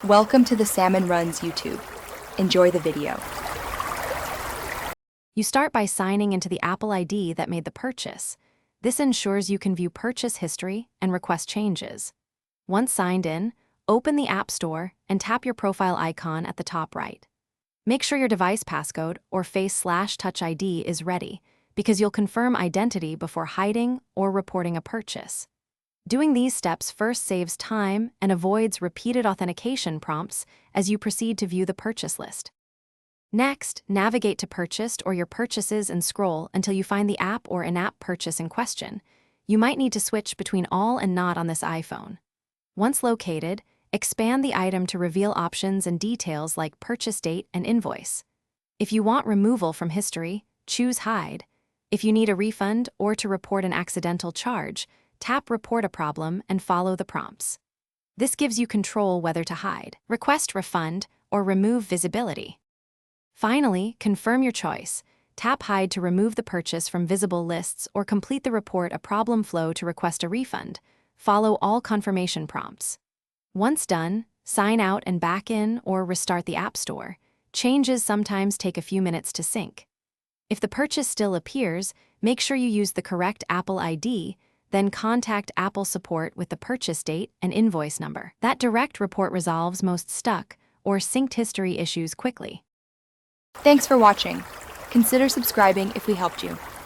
Welcome to the Salmon Runs YouTube. Enjoy the video. You start by signing into the Apple ID that made the purchase. This ensures you can view purchase history and request changes. Once signed in, open the App Store and tap your profile icon at the top right. Make sure your device passcode or Face/Touch ID is ready, because you'll confirm identity before hiding or reporting a purchase. Doing these steps first saves time and avoids repeated authentication prompts as you proceed to view the purchase list. Next, navigate to Purchased or Your Purchases and scroll until you find the app or in-app purchase in question. You might need to switch between All and Not on this iPhone. Once located, expand the item to reveal options and details like purchase date and invoice. If you want removal from history, choose Hide. If you need a refund or to report an accidental charge, tap Report a Problem and follow the prompts. This gives you control whether to hide, request refund, or remove visibility. Finally, confirm your choice. Tap Hide to remove the purchase from visible lists or complete the Report a Problem flow to request a refund. Follow all confirmation prompts. Once done, sign out and back in or restart the App Store. Changes sometimes take a few minutes to sync. If the purchase still appears, make sure you use the correct Apple ID, then contact Apple support with the purchase date and invoice number. That direct report resolves most stuck or synced history issues quickly. Thanks for watching. Consider subscribing if we helped you.